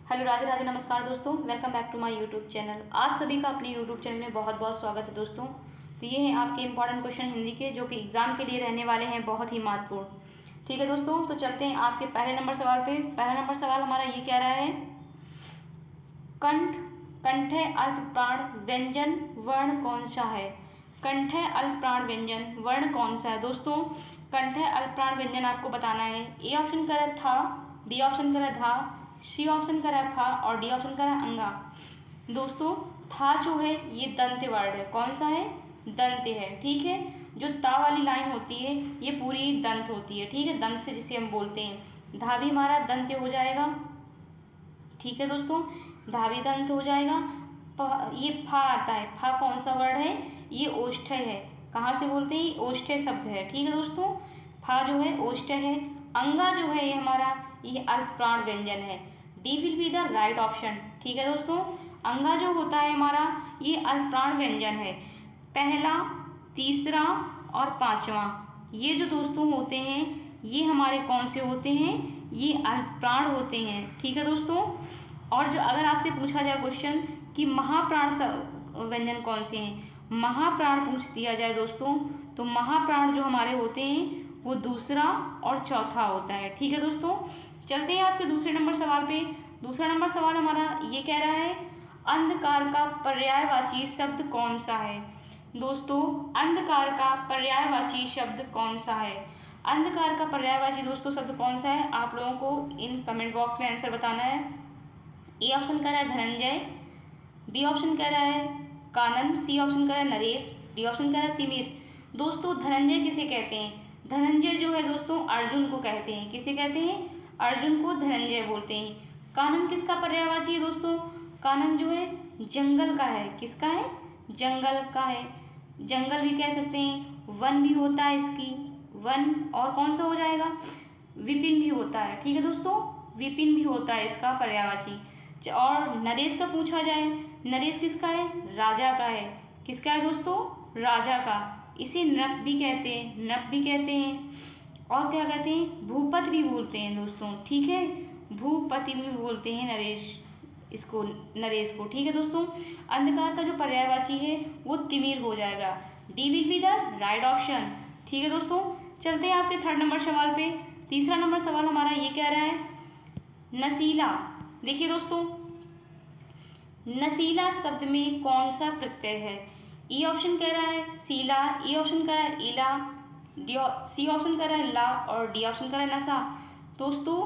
Hello, Radhe Radhe, नमस्कार दोस्तों। Welcome back to my YouTube channel. आप सभी का अपने यूट्यूब चैनल में बहुत बहुत स्वागत है दोस्तों। तो ये हैं आपके इंपॉर्टेंट क्वेश्चन हिंदी के, जो कि एग्जाम के लिए रहने वाले हैं बहुत ही महत्वपूर्ण। ठीक है दोस्तों, तो चलते हैं आपके पहले नंबर सवाल पे। पहला नंबर सवाल हमारा ये कह रहा है, कंठ कंठे अल्प प्राण व्यंजन वर्ण कौन सा है। कंठे अल्प प्राण व्यंजन वर्ण कौन सा है दोस्तों। कंठे अल्प प्राण व्यंजन आपको बताना है। ए ऑप्शन करा था, बी ऑप्शन करा था, सी ऑप्शन करा था और डी ऑप्शन करा अंगा। दोस्तों था जो है ये दंत वर्ड है। कौन सा है? दंत है। ठीक है, जो ता वाली लाइन होती है ये पूरी दंत होती है। ठीक है, दंत से जिसे हम बोलते हैं। धा भी हमारा दंत हो जाएगा। ठीक है दोस्तों, धावी दंत हो जाएगा। ये फा आता है। फा कौन सा वर्ड है? ये ओष्ठ्य है। कहाँ से बोलते हैं? ओष्ठ्य शब्द है। ठीक है दोस्तों, फा जो है ओष्ठ्य है। अंगा जो है ये हमारा ये अल्प प्राण व्यंजन है। D will be the right option. ठीक है दोस्तों, अंगा जो होता है हमारा ये अल्प प्राण व्यंजन है। पहला, तीसरा और पांचवा ये जो दोस्तों होते हैं ये हमारे कौन से होते हैं? ये अल्प प्राण होते हैं। ठीक है दोस्तों, और जो अगर आपसे पूछा जाए क्वेश्चन कि महाप्राण व्यंजन कौन से हैं, महाप्राण पूछ दिया जाए दोस्तों, तो महाप्राण जो हमारे होते हैं वो दूसरा और चौथा होता है। ठीक है दोस्तों, चलते हैं आपके दूसरे नंबर सवाल पे। दूसरा नंबर सवाल हमारा ये कह रहा है, अंधकार का पर्यायवाची शब्द कौन सा है। दोस्तों अंधकार का पर्यायवाची शब्द कौन सा है। अंधकार का पर्यायवाची दोस्तों शब्द कौन सा है, आप लोगों को इन कमेंट बॉक्स में आंसर बताना है। ए ऑप्शन कह रहा है धनंजय, बी ऑप्शन कह रहा है कानन, सी ऑप्शन कह रहा है नरेश, डी ऑप्शन कह रहा है तिमिर। दोस्तों धनंजय किसे कहते हैं? धनंजय जो है दोस्तों अर्जुन को कहते हैं। किसे कहते हैं? अर्जुन को धनंजय बोलते हैं। कानन किसका पर्यायवाची है दोस्तों? कानन जो है जंगल का है। किसका है? जंगल का है। जंगल भी कह सकते हैं, वन भी होता है इसकी, वन, और कौन सा हो जाएगा? विपिन भी होता है। ठीक है दोस्तों, विपिन भी होता है इसका पर्यायवाची। और नरेश का पूछा जाए, नरेश किसका है? राजा का है। किसका है दोस्तों? राजा का। इसे नृप भी कहते हैं, नृप भी कहते हैं, और क्या कहते हैं? भूपति भी बोलते हैं दोस्तों। ठीक है, भूपति भी बोलते हैं नरेश इसको, नरेश को। ठीक है दोस्तों, अंधकार का जो पर्यायवाची है वो तिमिर हो जाएगा। D will be the right option. ठीक है दोस्तों, चलते हैं आपके थर्ड नंबर सवाल पे। तीसरा नंबर सवाल हमारा ये कह रहा है, नसीला। देखिए दोस्तों, नसीला शब्द में कौन सा प्रत्यय है। ई ऑप्शन कह रहा है सीला, ई ऑप्शन कह रहा है इला, सी ऑप्शन कह रहा है ला और डी ऑप्शन कह रहा है नसा। दोस्तों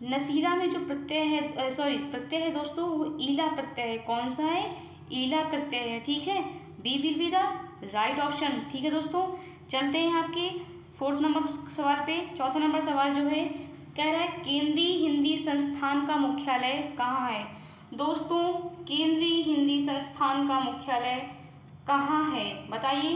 नसीला में जो प्रत्यय है, प्रत्यय है दोस्तों, वो ईला प्रत्यय है। कौन सा है? ईला प्रत्यय है। ठीक है, B will be the right option. ठीक है दोस्तों, चलते हैं आपके फोर्थ नंबर सवाल पे। चौथा नंबर सवाल जो है कह रहा है, केंद्रीय हिंदी संस्थान का मुख्यालय कहाँ है। दोस्तों केंद्रीय हिंदी संस्थान का मुख्यालय कहाँ है, बताइए।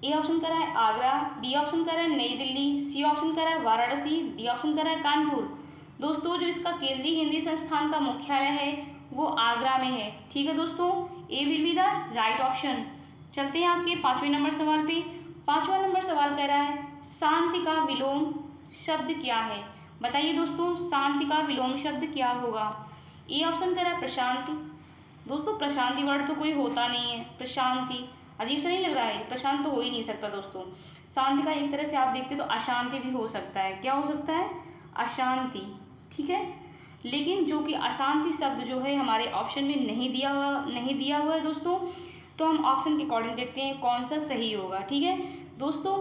ए ऑप्शन कर रहा है आगरा, बी ऑप्शन कर रहा है नई दिल्ली, सी ऑप्शन कर रहा है वाराणसी, डी ऑप्शन कर रहा है कानपुर। दोस्तों जो इसका केंद्रीय हिंदी संस्थान का मुख्यालय है वो आगरा में है। ठीक है दोस्तों, A will be the right option. चलते हैं आपके पांचवें नंबर सवाल पे। पांचवा नंबर सवाल कह रहा है, शांति का विलोम शब्द क्या है। बताइए दोस्तों, शांति का विलोम शब्द क्या होगा। ए ऑप्शन कह रहा है प्रशांति। दोस्तों प्रशांति वर्ड तो कोई होता नहीं है, प्रशांति अजीब सा नहीं लग रहा है, प्रशांत तो हो ही नहीं सकता दोस्तों। शांति का एक तरह से आप देखते तो अशांति भी हो सकता है। क्या हो सकता है? अशांति। ठीक है, लेकिन जो कि अशांति शब्द जो है हमारे ऑप्शन में नहीं दिया हुआ है दोस्तों, तो हम ऑप्शन के अकॉर्डिंग देखते हैं कौन सा सही होगा। ठीक है दोस्तों,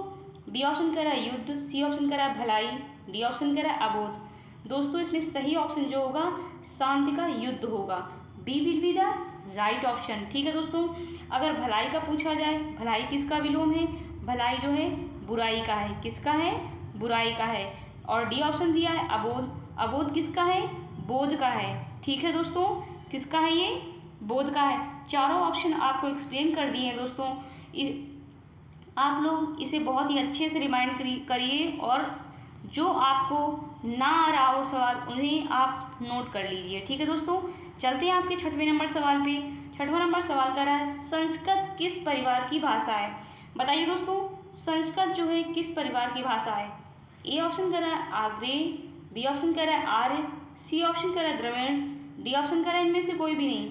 बी ऑप्शन कह रहा है युद्ध, सी ऑप्शन कह रहा है भलाई, डी ऑप्शन कह रहा है अबोध। दोस्तों इसमें सही ऑप्शन जो होगा शांति का युद्ध होगा। B will be the right option. ठीक है दोस्तों, अगर भलाई का पूछा जाए, भलाई किसका विलोम है। भलाई जो है बुराई का है। किसका है? बुराई का है। और डी ऑप्शन दिया है अबोध, अबोध किसका है? बोध का है। ठीक है दोस्तों, किसका है ये? बोध का है। चारों ऑप्शन आपको एक्सप्लेन कर दिए हैं दोस्तों। आप लोग इसे बहुत ही अच्छे से रिमाइंड करिए, और जो आपको ना आ रहा हो सवाल उन्हें आप नोट कर लीजिए। ठीक है दोस्तों, चलते हैं आपके छठवें नंबर सवाल पे। छठवां नंबर सवाल कर रहा है, संस्कृत किस परिवार की भाषा है। बताइए दोस्तों, संस्कृत जो है किस परिवार की भाषा है। ए ऑप्शन कह रहा है आग्नेय, बी ऑप्शन कह रहा है आर्य, सी ऑप्शन कह रहा है द्रविड़, डी ऑप्शन कह रहा है इनमें से कोई भी नहीं।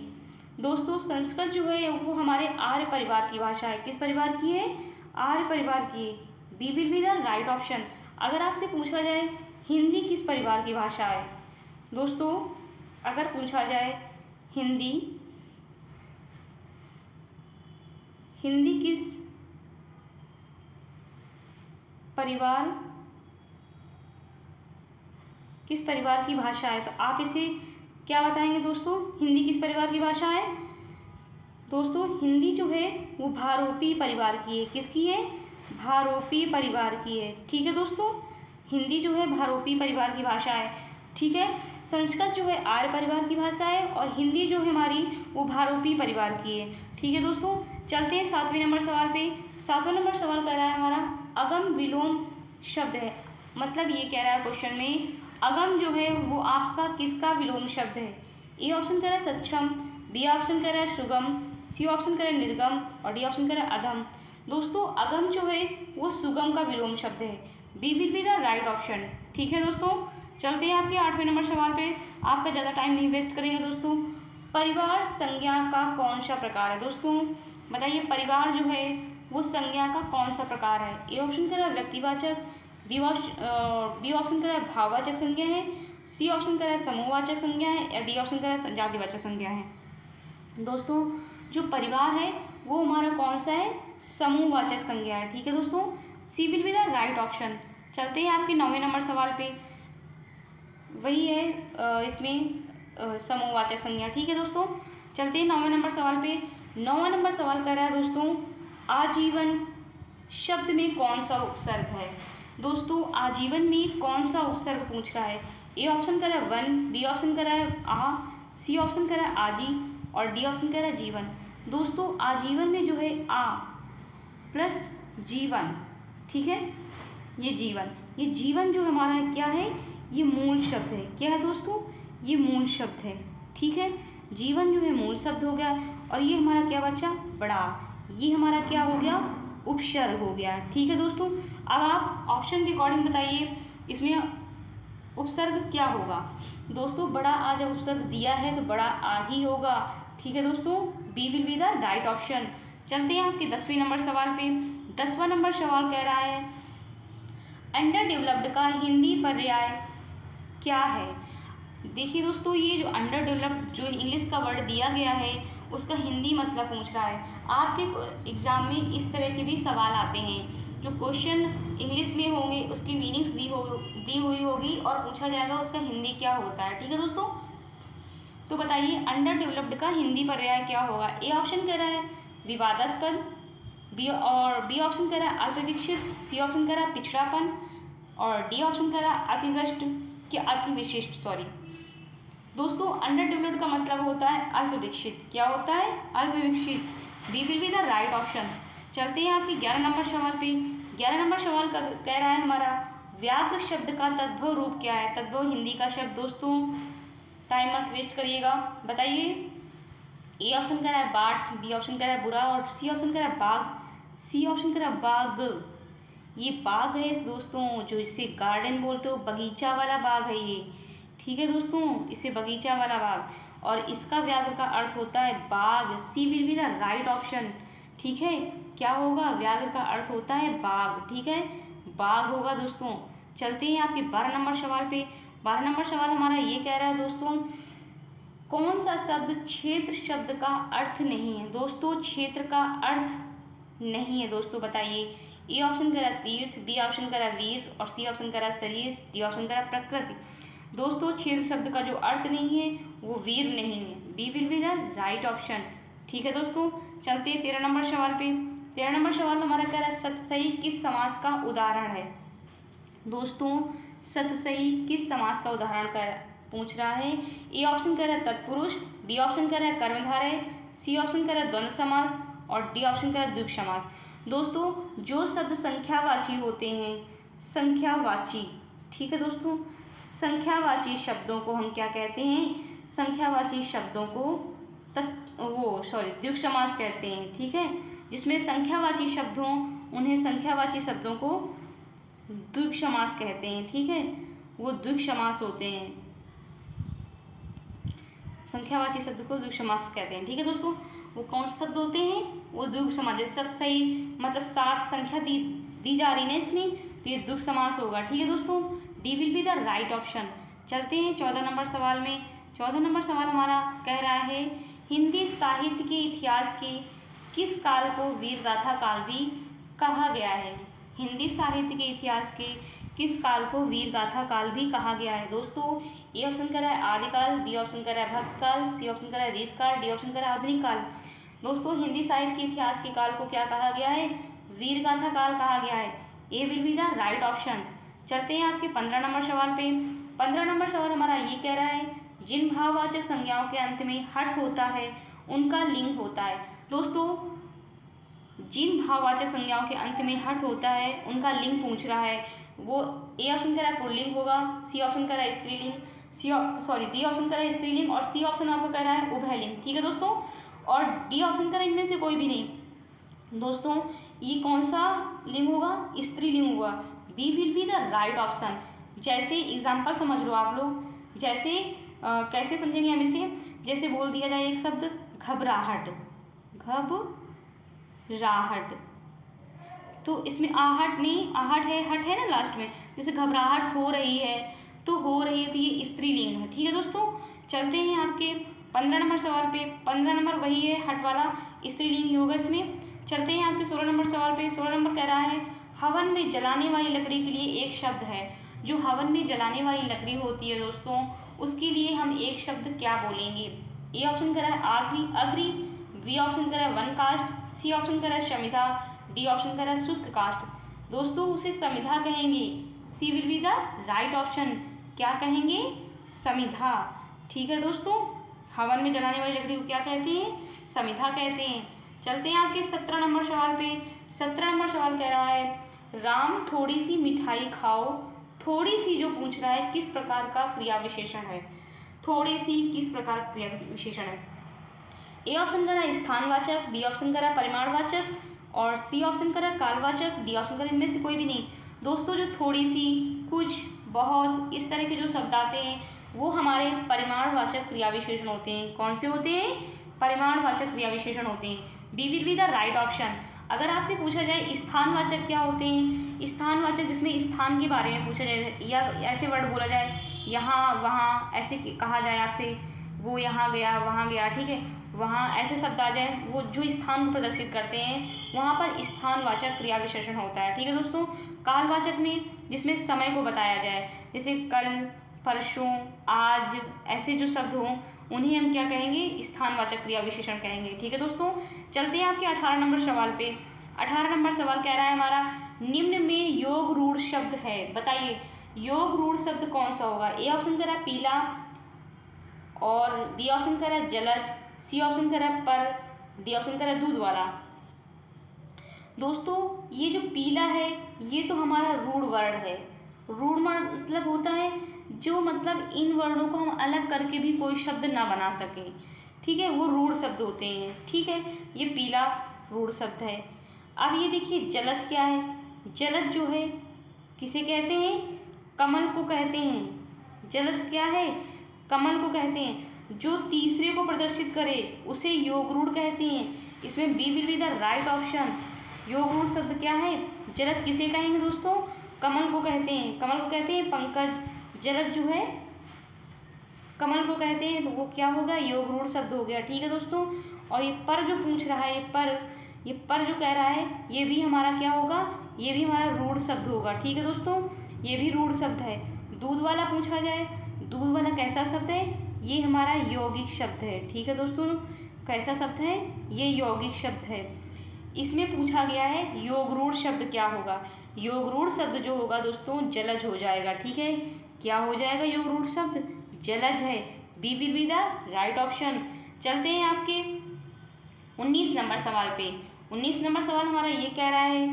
दोस्तों संस्कृत जो है वो हमारे आर्य परिवार की भाषा है। किस परिवार की है? आर्य परिवार की है। B will be the right option. अगर आपसे पूछा जाए हिंदी किस परिवार की भाषा है, दोस्तों अगर पूछा जाए हिंदी किस परिवार की भाषा है, तो आप इसे क्या बताएंगे दोस्तों? हिंदी किस परिवार की भाषा है? दोस्तों हिंदी जो है वो भारोपी परिवार की है। किसकी है? भारोपी परिवार की है। ठीक है दोस्तों, हिंदी जो है भारोपी परिवार की भाषा है। ठीक है, संस्कृत जो है आर्य परिवार की भाषा है और हिंदी जो है हमारी वो भारोपी परिवार की है। ठीक है दोस्तों, चलते हैं 7वें नंबर सवाल पे। 7वां नंबर सवाल कह रहा है हमारा अगम विलोम शब्द है। मतलब ये कह रहा है क्वेश्चन में अगम जो है वो आपका किसका विलोम शब्द है? ए ऑप्शन कह रहा है सक्षम, बी ऑप्शन कह रहा है सुगम, सी ऑप्शन कह रहा है निर्गम और डी ऑप्शन कह रहा है अधम। दोस्तों अगम जो है वो सुगम का विलोम शब्द है। B will be the right option. ठीक है दोस्तों, चलते हैं आपके 8वें नंबर सवाल पे। आपका ज़्यादा टाइम नहीं वेस्ट करेंगे दोस्तों। परिवार संज्ञा का कौन सा प्रकार है? दोस्तों बताइए परिवार जो है वो संज्ञा का कौन सा प्रकार है? ए ऑप्शन कह रहा है व्यक्तिवाचक, बी ऑप्शन कह रहा है भाववाचक संज्ञा है, सी ऑप्शन कह रहा है समूहवाचक संज्ञा है या डी ऑप्शन कह रहा है जातिवाचक संज्ञा है। दोस्तों जो परिवार है वो हमारा कौन सा है? समूहवाचक संज्ञा है। ठीक है दोस्तों, C will be the right option. चलते हैं आपके 9वें नंबर सवाल पे। वही है इसमें समूहवाचक संज्ञा। ठीक है दोस्तों, चलते हैं 9वें नंबर सवाल पे। 9वां नंबर सवाल कर रहा है दोस्तों आजीवन शब्द में कौन सा उपसर्ग है? दोस्तों आजीवन में कौन सा उपसर्ग पूछ रहा है? ए ऑप्शन कर रहा है वन, बी ऑप्शन कर रहा है आ, सी ऑप्शन कर रहा है आजी और डी ऑप्शन कर रहा है जीवन। दोस्तों आजीवन में जो है आ प्लस जीवन। ठीक है, ये जीवन जो हमारा है क्या है? ये मूल शब्द है। क्या है दोस्तों? ये मूल शब्द है। ठीक है, जीवन जो है मूल शब्द हो गया और ये हमारा क्या बचा? बड़ा। ये हमारा क्या हो गया? उपसर्ग हो गया। ठीक है दोस्तों, अब आप ऑप्शन के अकॉर्डिंग बताइए इसमें उपसर्ग क्या होगा? दोस्तों बड़ा आ जब उपसर्ग दिया है तो बड़ा आ ही होगा। ठीक है दोस्तों, B will be the right option. चलते हैं आपके 10वें नंबर सवाल पे। 10वां नंबर सवाल कह रहा है अंडर डेवलप्ड का हिंदी पर्याय क्या है? देखिए दोस्तों ये जो अंडर डेवलप्ड जो इंग्लिश का वर्ड दिया गया है उसका हिंदी मतलब पूछ रहा है। आपके एग्ज़ाम में इस तरह के भी सवाल आते हैं जो क्वेश्चन इंग्लिश में होंगे उसकी मीनिंग्स दी हुई होगी और पूछा जाएगा उसका हिंदी क्या होता है। ठीक है दोस्तों, तो बताइए अंडर डेवलप्ड का हिंदी पर्याय क्या होगा? ए ऑप्शन कह रहा है विवादास्पद, बी ऑप्शन कह रहा है अल्पविकसित, सी ऑप्शन कह रहा है पिछड़ापन और डी ऑप्शन कह रहा है अतिविशिष्ट। दोस्तों अंडर डेवलप्ड का मतलब होता है अल्पविकसित। क्या होता है? अल्पविकसित। B will be the right option. चलते हैं आपके 11 नंबर सवाल पे। 11 नंबर सवाल कह रहा है हमारा व्याघ्र शब्द का तद्भव रूप क्या है? तद्भव हिंदी का शब्द। दोस्तों टाइम मत वेस्ट करिएगा, बताइए। ए ऑप्शन कह रहा है बाट, बी ऑप्शन कह रहा है बुरा और सी ऑप्शन कह रहा है बाघ, सी ऑप्शन कह रहा है बाग। ये बाग है दोस्तों जो इसे गार्डन बोलते हो, बगीचा वाला बाग है ये। ठीक है दोस्तों, इसे बगीचा वाला बाग और इसका व्याघ्र का अर्थ होता है बाघ। C will be the right option. ठीक है, क्या होगा? व्याघ्र का अर्थ होता है बाघ। ठीक है, बाघ होगा दोस्तों। चलते हैं आपके 12 नंबर सवाल पे। 12 नंबर सवाल हमारा ये कह रहा है दोस्तों कौन सा शब्द क्षेत्र शब्द का अर्थ नहीं है? दोस्तों क्षेत्र का अर्थ नहीं है दोस्तों, बताइए। ए ऑप्शन कह रहा है तीर्थ, बी ऑप्शन कह रहा है वीर और सी ऑप्शन कह रहा है शरीर, डी ऑप्शन कह रहा है प्रकृति। दोस्तों क्षेत्र शब्द का जो अर्थ नहीं है वो वीर नहीं है। B will be the right option. ठीक है दोस्तों, चलते हैं 13 नंबर सवाल पे। 13 नंबर सवाल हमारा कह रहा है सतसई किस समास का उदाहरण है? दोस्तों सतसई किस समास का उदाहरण पूछ रहा है? ए ऑप्शन कह रहा है तत्पुरुष, बी ऑप्शन कह रहा है कर्मधारय, सी ऑप्शन कह रहा है द्वंद्व समास और डी ऑप्शन कह रहा है द्विगु समास। दोस्तों जो शब्द संख्यावाची होते हैं, संख्यावाची, ठीक है दोस्तों, संख्यावाची शब्दों को हम क्या कहते हैं? संख्यावाची शब्दों को द्विगु समास कहते हैं। ठीक है, जिसमें संख्यावाची शब्द हों उन्हें संख्यावाची शब्दों को द्विग समास कहते हैं, ठीक है, वो द्विग समास होते हैं। संख्यावाची शब्द को द्विग समास कहते हैं, ठीक है दोस्तों। वो कौन से शब्द होते हैं? वो द्विग समास। जैसे सही मतलब 7 संख्या दी जा रही है इसमें, तो ये द्विग समास होगा, ठीक है दोस्तों। D will be the right option. चलते हैं 14 नंबर सवाल में। 14 नंबर सवाल हमारा कह रहा है हिंदी साहित्य के इतिहास के किस काल को वीर गाथा काल भी कहा गया है? हिंदी साहित्य के इतिहास के किस काल को वीर गाथा काल भी कहा गया है? दोस्तों ए ऑप्शन कर रहा है आदिकाल, बी ऑप्शन कर रहा है भक्त काल, सी ऑप्शन कर रहा है रीतकाल, डी ऑप्शन कर रहा है आधुनिक काल। दोस्तों हिंदी साहित्य के इतिहास के काल को क्या कहा गया है? वीर गाथा काल कहा गया है। A will be the right option. चलते हैं आपके 15 नंबर सवाल पे। 15 नंबर सवाल हमारा ये कह रहा है जिन भाववाचक संज्ञाओं के अंत में हट होता है उनका लिंग होता है। दोस्तों जिन भाववाचक संज्ञाओं के अंत में हट होता है उनका लिंग पूछ रहा है। वो ए ऑप्शन कर रहा है पुल्लिंग होगा, सी ऑप्शन कर रहा है स्त्रीलिंग, बी ऑप्शन कर रहा है स्त्रीलिंग और सी ऑप्शन आपको कह रहा है उभयलिंग, ठीक है दोस्तों। और डी ऑप्शन कर रहा है इनमें से कोई भी नहीं। दोस्तों ये कौन सा लिंग होगा? स्त्रीलिंग होगा। B will be the right option. जैसे एग्जाम्पल समझ लो आप लोग, जैसे कैसे समझेंगे हम इसे? जैसे बोल दिया जाए एक शब्द घबराहट, घबराहट, तो इसमें आहट नहीं, आहट है, हट है ना लास्ट में। जैसे घबराहट हो रही है तो हो रही है, तो ये स्त्रीलिंग है, ठीक है दोस्तों। चलते हैं आपके 15 नंबर सवाल पे। 15 नंबर वही है, हट वाला स्त्रीलिंग ही होगा इसमें। चलते हैं आपके 16 नंबर सवाल पे। 16 नंबर कह रहा है हवन में जलाने वाली लकड़ी के लिए एक शब्द है। जो हवन में जलाने वाली लकड़ी होती है दोस्तों, उसके लिए हम एक शब्द क्या बोलेंगे? ए ऑप्शन कर रहा है अग्नि, बी ऑप्शन कर रहा है वन कास्ट, सी ऑप्शन कर रहा है समिधा, डी ऑप्शन कर रहा है शुष्क कास्ट। दोस्तों उसे समिधा कहेंगे। C will be the right option. क्या कहेंगे? समिधा, ठीक है दोस्तों। हवन में जलाने वाली लकड़ी को क्या कहते हैं? समिधा कहते हैं। चलते हैं आपके 17 नंबर सवाल पे। 17 नंबर सवाल कह रहा है राम थोड़ी सी मिठाई खाओ। थोड़ी सी जो पूछ रहा है किस प्रकार का क्रिया विशेषण है? थोड़ी सी किस प्रकार का क्रिया विशेषण है? ए ऑप्शन करा स्थानवाचक, बी ऑप्शन करा परिमाणवाचक और सी ऑप्शन करा कालवाचक, डी ऑप्शन करा इनमें से कोई भी नहीं। दोस्तों जो थोड़ी सी, कुछ, बहुत, इस तरह के जो शब्द आते हैं वो हमारे परिमाणवाचक क्रिया विशेषण होते हैं। कौन से होते हैं? परिमाणवाचक क्रिया विशेषण होते हैं। B will be the right option. अगर आपसे पूछा जाए स्थानवाचक क्या होते हैं? स्थानवाचक जिसमें स्थान के बारे में पूछा जाए या ऐसे वर्ड बोला जाए यहाँ वहाँ, ऐसे कहा जाए आपसे, वो यहाँ गया वहाँ गया, ठीक है, वहाँ ऐसे शब्द आ जाए, वो जो स्थान को प्रदर्शित करते हैं वहाँ पर स्थानवाचक क्रिया विशेषण होता है, ठीक है दोस्तों। कालवाचक में जिसमें समय को बताया जाए, जैसे कल, परसों, आज, ऐसे जो शब्द हों उन्हें हम क्या कहेंगे? स्थानवाचक क्रिया विशेषण कहेंगे, ठीक है दोस्तों। चलते हैं आपके 18 नंबर सवाल पे। 18 नंबर सवाल कह रहा है हमारा निम्न में योग रूढ़ शब्द है, बताइए योग रूढ़ शब्द कौन सा होगा? ए ऑप्शन कह रहा है पीला और बी ऑप्शन कह रहा है जलज, सी ऑप्शन कह रहा है पर, डी ऑप्शन कह रहा है दूध वाला। दोस्तों ये जो पीला है ये तो हमारा रूढ़ वर्ण है। रूढ़ मतलब होता है जो मतलब इन वर्णों को हम अलग करके भी कोई शब्द ना बना सकें, ठीक है, वो रूढ़ शब्द होते हैं, ठीक है। ये पीला रूढ़ शब्द है। अब ये देखिए जलज क्या है? जलज जो है किसे कहते हैं? कमल को कहते हैं। जलज क्या है? कमल को कहते हैं। जो तीसरे को प्रदर्शित करे उसे योग रूढ़ कहते हैं। इसमें B will be the right option. योग रूढ़ शब्द क्या है? जलज किसे कहेंगे दोस्तों? कमल को कहते हैं। कमल को कहते हैं पंकज। जलज जो है कमल को कहते हैं, तो वो क्या होगा? योग रूढ़ शब्द हो गया, ठीक है दोस्तों। और ये पर जो पूछ रहा है, ये पर जो कह रहा है ये भी हमारा क्या होगा? ये भी हमारा रूढ़ शब्द होगा, ठीक है दोस्तों, ये भी रूढ़ शब्द है। दूध वाला पूछा जाए, दूध वाला कैसा शब्द है? ये हमारा यौगिक शब्द है, ठीक है दोस्तों। कैसा शब्द है? ये यौगिक शब्द है। इसमें पूछा गया है योग रूढ़ शब्द क्या होगा? योग रूढ़ शब्द जो होगा दोस्तों जलज हो जाएगा, ठीक है। क्या हो जाएगा योग रूढ़ शब्द? जलज है। B will be the right option. चलते हैं आपके 19 नंबर सवाल पे। 19 नंबर सवाल हमारा ये कह रहा है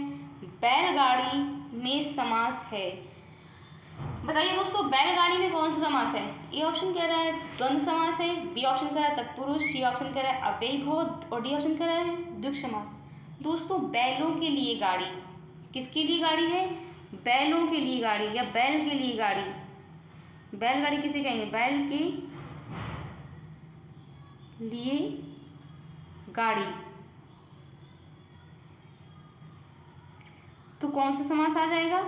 बैलगाड़ी में समास है। बताइए दोस्तों बैलगाड़ी में कौन सा समास है? ए ऑप्शन कह रहा है द्वंद्व समास है, बी ऑप्शन कह रहा है तत्पुरुष, सी ऑप्शन कह रहा है अव्ययी भाव और डी ऑप्शन कह रहा है द्विग समास। दोस्तों बैलों के लिए गाड़ी, किसके लिए गाड़ी है? बैलों के लिए गाड़ी या बैल के लिए गाड़ी। बैलगाड़ी किसे कहेंगे? बैल के लिए गाड़ी। तो कौन सा समास आ जाएगा?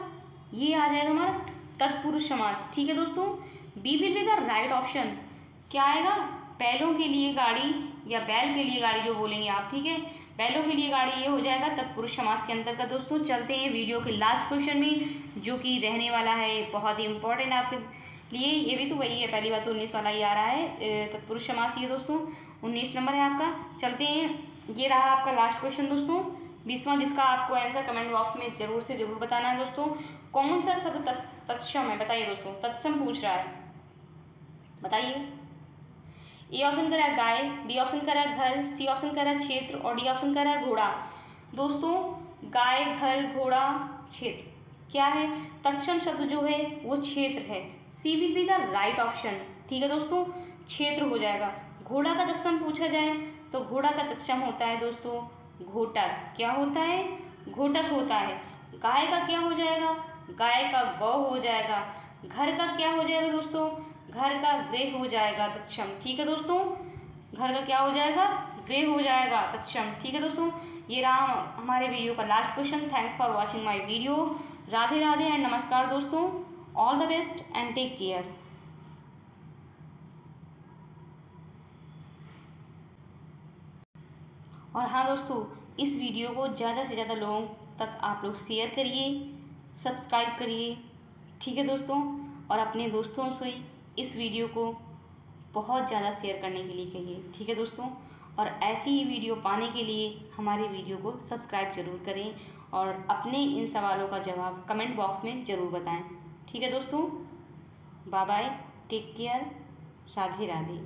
ये आ जाएगा हमारा तत्पुरुष समास। ठीक है दोस्तों, B will be the right option. क्या आएगा? बैलों के लिए गाड़ी या बैल के लिए गाड़ी जो बोलेंगे आप। ठीक है, बैलों के लिए गाड़ी ये हो जाएगा तत्पुरुष समास के अंतर्गत। दोस्तों चलते हैं वीडियो के लास्ट क्वेश्चन में, जो कि रहने वाला है बहुत ही इंपॉर्टेंट आपके लिए। ये भी तो वही है, पहली बात तो 19 वाला ही आ रहा है तत्पुरुष समास। ये दोस्तों 19 नंबर है आपका। चलते हैं, ये रहा आपका लास्ट क्वेश्चन दोस्तों, 20वां, जिसका आपको आंसर कमेंट बॉक्स में जरूर से जरूर बताना है दोस्तों। कौन सा शब्द तत्सम है? बताइए दोस्तों, तत्सम पूछ रहा है, बताइए। ए ऑप्शन कर रहा है गाय, बी ऑप्शन कर रहा है घर, सी ऑप्शन कर रहा है क्षेत्र और डी ऑप्शन कर रहा है घोड़ा। दोस्तों गाय, घर, घोड़ा, क्षेत्र क्या है? तत्सम शब्द जो है वो क्षेत्र है। C will be the right option. ठीक है दोस्तों, क्षेत्र हो जाएगा। घोड़ा का तत्सम पूछा जाए तो घोड़ा का तत्सम होता है दोस्तों घोटक। क्या होता है? घोटक होता है। गाय का क्या हो जाएगा? गाय का गौ हो जाएगा। घर का क्या हो जाएगा दोस्तों? घर का गृह हो जाएगा तत्सम। ठीक है दोस्तों, घर का क्या हो जाएगा? गृह हो जाएगा तत्सम। ठीक है दोस्तों, ये रहा हमारे वीडियो का last question. Thanks for watching my video. Radhe Radhe and नमस्कार दोस्तों। All the best and take care. और हाँ दोस्तों, इस वीडियो को ज़्यादा से ज़्यादा लोगों तक आप लोग शेयर करिए, सब्सक्राइब करिए। ठीक है दोस्तों, और अपने दोस्तों से इस वीडियो को बहुत ज़्यादा शेयर करने के लिए कहिए। ठीक है दोस्तों, और ऐसी ही वीडियो पाने के लिए हमारे वीडियो को सब्सक्राइब जरूर करें और अपने इन सवालों का जवाब कमेंट बॉक्स में ज़रूर बताएं। ठीक है दोस्तों, bye bye, take care, Radhe Radhe.